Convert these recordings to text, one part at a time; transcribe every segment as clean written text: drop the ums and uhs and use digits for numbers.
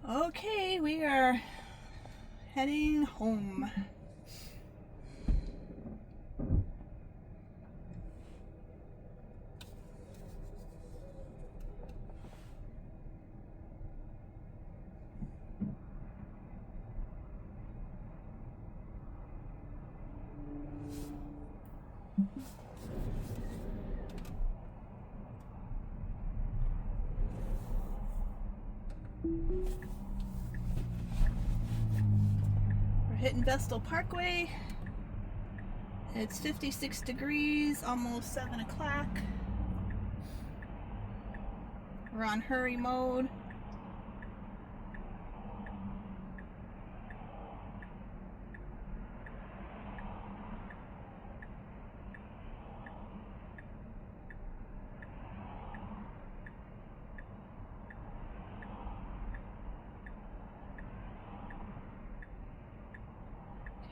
Okay, we are heading home. We're hitting Vestal Parkway. It's 56 degrees, almost 7 o'clock. We're on hurry mode.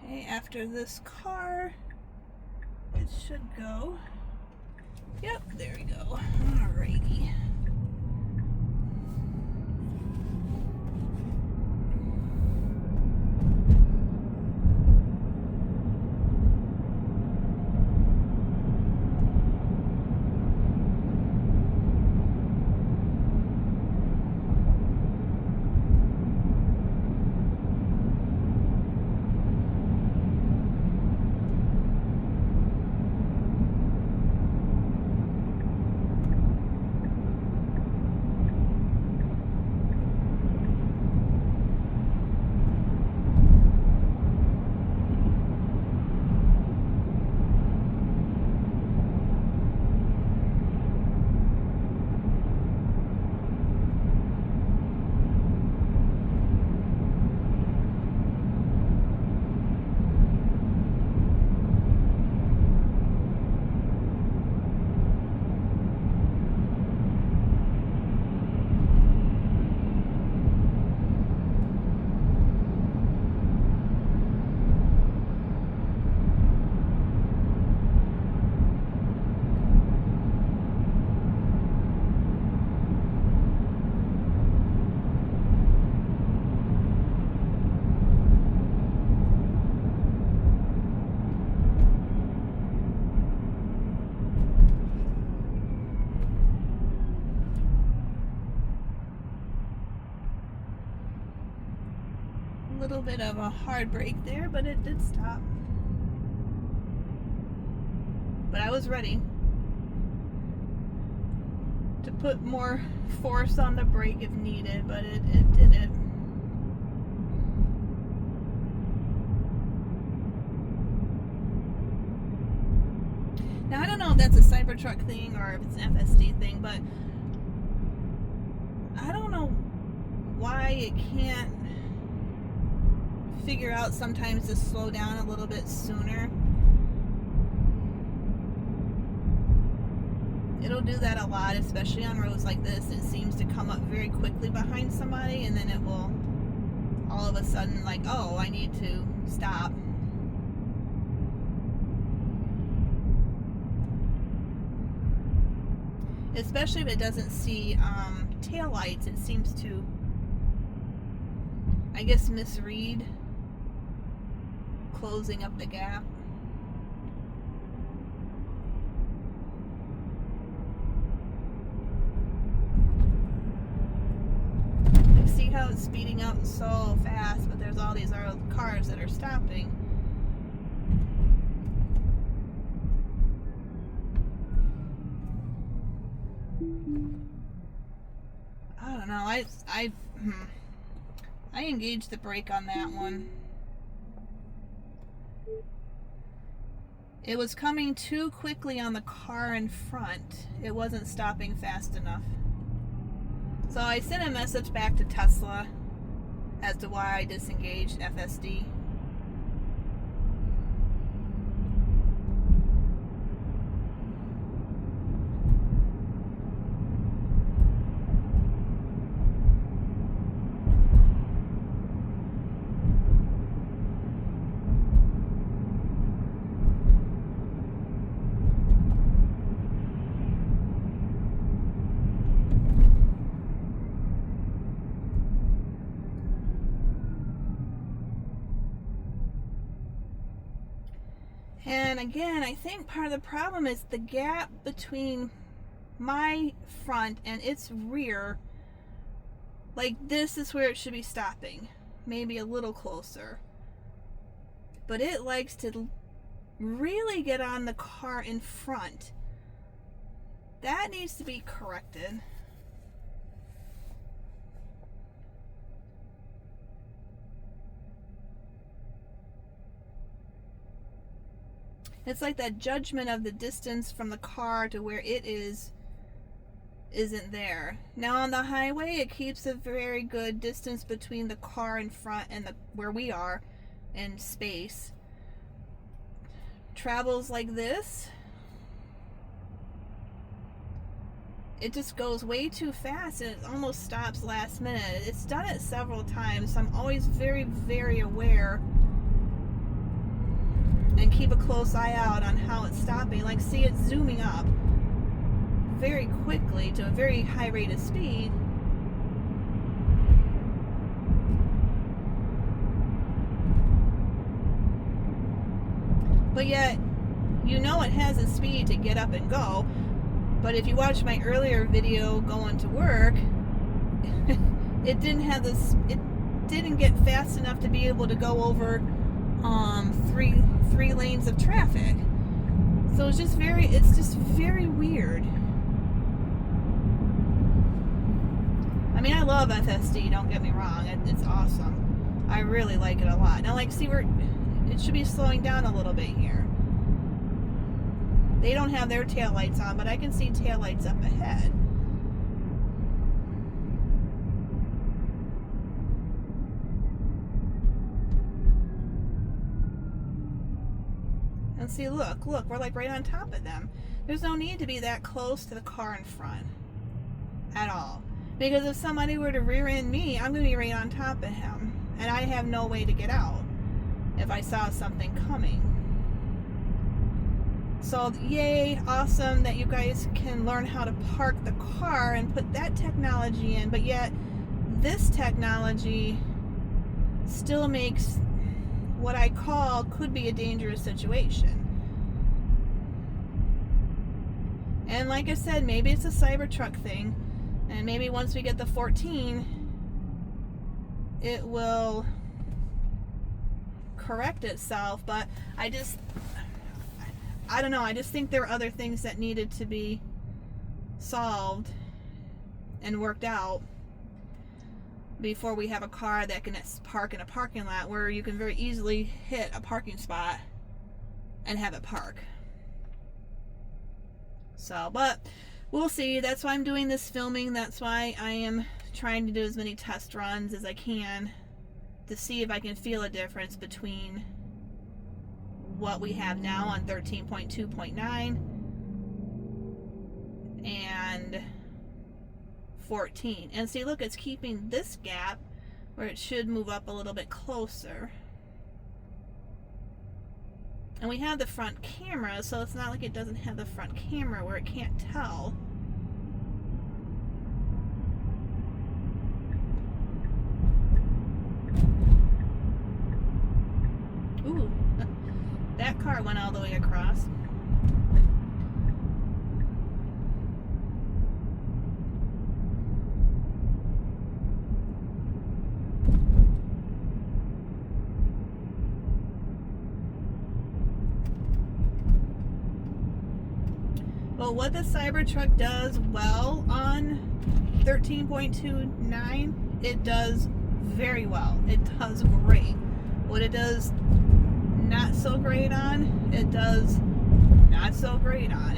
Okay, after this car, it should go. Yep, there we go. Alrighty. Little bit of a hard brake there, but it did stop. But I was ready to put more force on the brake if needed, but it didn't. Now I don't know if that's a Cybertruck thing or if it's an FSD thing, but I don't know why it can't figure out sometimes to slow down a little bit sooner. It'll do that a lot, especially on roads like this. It seems to come up very quickly behind somebody, and then it will all of a sudden like, oh, I need to stop. Especially if it doesn't see tail lights, it seems to, I guess, misread closing up the gap. You see how it's speeding up so fast, but there's all these other cars that are stopping. I don't know. I engaged the brake on that one. It was coming too quickly on the car in front. It wasn't stopping fast enough. So I sent a message back to Tesla as to why I disengaged FSD. And again, I think part of the problem is the gap between my front and its rear. Like, this is where it should be stopping. Maybe a little closer. But it likes to really get on the car in front. That needs to be corrected. It's like that judgment of the distance from the car to where it is isn't there. Now on the highway, it keeps a very good distance between the car in front and where we are in space. Travels like this, it just goes way too fast and it almost stops last minute. It's done it several times, so I'm always very, very aware and keep a close eye out on how it's stopping. Like, see, it's zooming up very quickly to a very high rate of speed. But yet, you know it has a speed to get up and go. But if you watch my earlier video going to work, it didn't have this, it didn't get fast enough to be able to go over three lanes of traffic. So it's just very weird. I mean, I love FSD, don't get me wrong. It's awesome. I really like it a lot. Now, like, see, it should be slowing down a little bit here. They don't have their taillights on, but I can see taillights up ahead. And see, look, we're like right on top of them. There's no need to be that close to the car in front at all. Because if somebody were to rear end me, I'm going to be right on top of him. And I have no way to get out if I saw something coming. So, yay, awesome that you guys can learn how to park the car and put that technology in. But yet, this technology still makes what I call could be a dangerous situation. And like I said, maybe it's a Cybertruck thing. And maybe once we get the 14, it will correct itself. But I don't know. I just think there are other things that needed to be solved and worked out before we have a car that can park in a parking lot where you can very easily hit a parking spot and have it park. So, but we'll see. That's why I'm doing this filming. That's why I am trying to do as many test runs as I can to see if I can feel a difference between what we have now on 13.2.9 and 14. And see, look, it's keeping this gap where it should move up a little bit closer. And we have the front camera, so it's not like it doesn't have the front camera where it can't tell. Ooh, that car went all the way across. But what the Cybertruck does well on 13.29, it does very well. It does great. What it does not so great on, it does not so great on.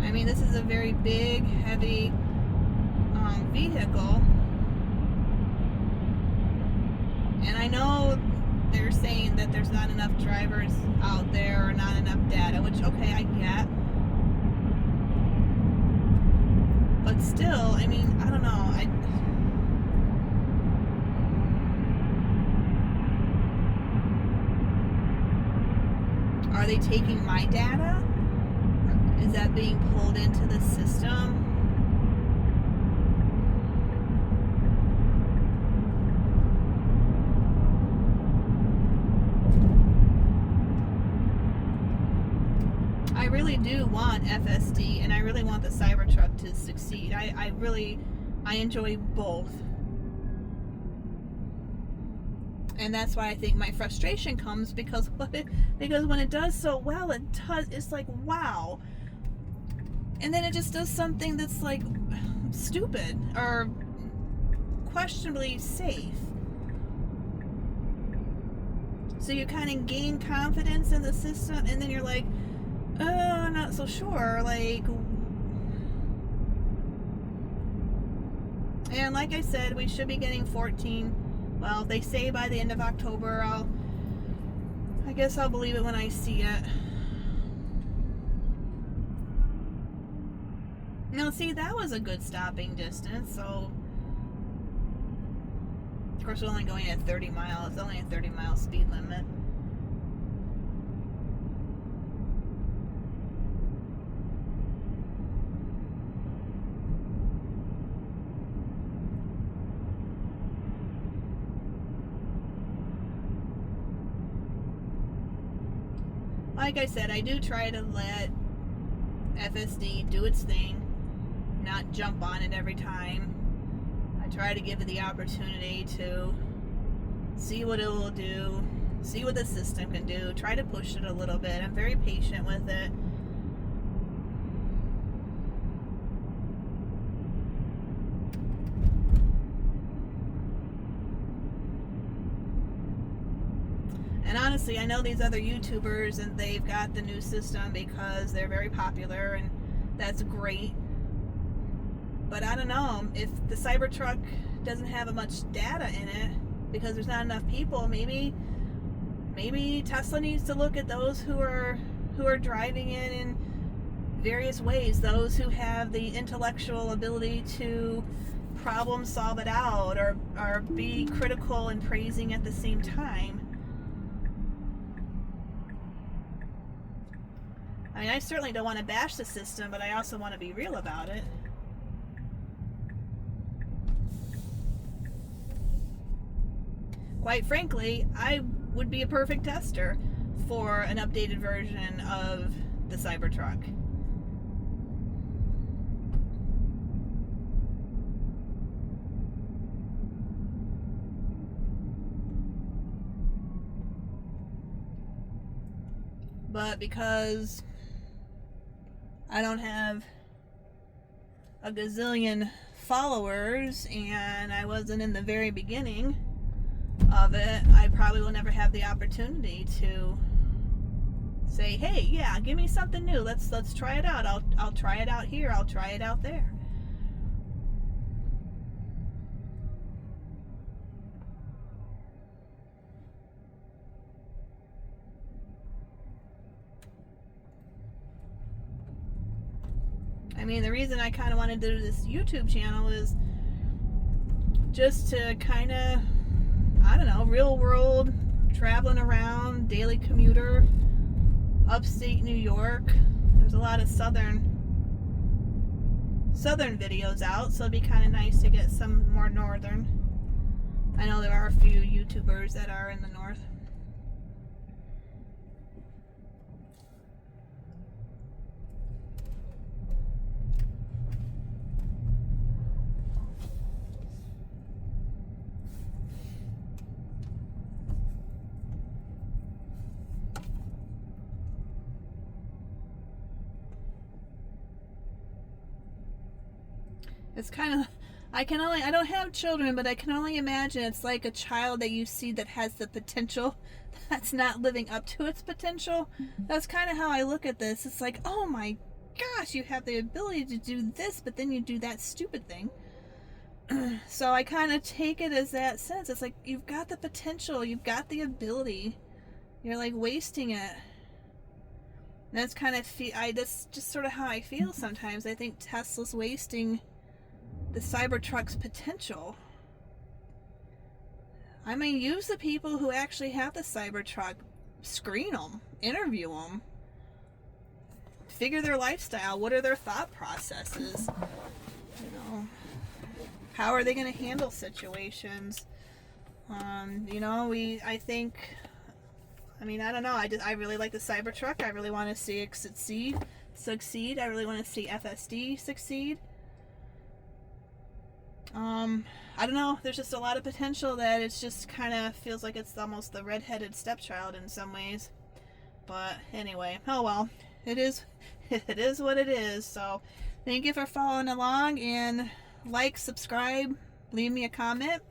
I mean, this is a very big, heavy vehicle, and I know they're saying that there's not enough drivers out there or not enough data, which, okay, I get, but still, I mean, I don't know, are they taking my data? Is that being pulled into the system? I really do want FSD, and I really want the Cybertruck to succeed. I enjoy both. And that's why I think my frustration comes, because when it does so well, it's like, wow. And then it just does something that's like stupid or questionably safe. So you kind of gain confidence in the system, and then you're like, I'm not so sure. Like, and like I said, we should be getting 14. Well, they say by the end of October. I guess I'll believe it when I see it. Now, see, that was a good stopping distance. So, of course, we're only going at 30 miles. It's only a 30-mile speed limit. Like I said, I do try to let FSD do its thing, not jump on it every time. I try to give it the opportunity to see what it will do, see what the system can do, try to push it a little bit. I'm very patient with it. And honestly, I know these other YouTubers, and they've got the new system because they're very popular, and that's great. But I don't know, if the Cybertruck doesn't have much data in it because there's not enough people, maybe Tesla needs to look at those who are driving it in various ways, those who have the intellectual ability to problem solve it out, or be critical and praising at the same time. I mean, I certainly don't want to bash the system, but I also want to be real about it. Quite frankly, I would be a perfect tester for an updated version of the Cybertruck. But because I don't have a gazillion followers, and I wasn't in the very beginning of it, I probably will never have the opportunity to say, hey, yeah, give me something new. Let's try it out. I'll try it out here. I'll try it out there. I mean, the reason I kind of wanted to do this YouTube channel is just to kind of, I don't know, real world, traveling around, daily commuter, upstate New York. There's a lot of southern videos out, so it'd be kind of nice to get some more northern. I know there are a few YouTubers that are in the north. It's kind of, I don't have children, but I can only imagine it's like a child that you see that has the potential that's not living up to its potential. That's kind of how I look at this. It's like, oh my gosh, you have the ability to do this, but then you do that stupid thing. So I kind of take it as that sense. It's like, you've got the potential, you've got the ability, you're like wasting it. And that's kind of, that's just sort of how I feel sometimes. I think Tesla's wasting the Cybertruck's potential. I mean, use the people who actually have the Cybertruck, screen them, interview them, figure their lifestyle. What are their thought processes? You know, how are they going to handle situations? You know, I think, I mean, I don't know. I really like the Cybertruck. I really want to see it succeed. I really want to see FSD succeed. I don't know. There's just a lot of potential that it's just kind of feels like it's almost the redheaded stepchild in some ways. But anyway, oh well. It is what it is. So thank you for following along, and like, subscribe, leave me a comment,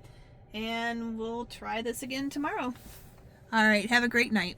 and we'll try this again tomorrow. All right, have a great night.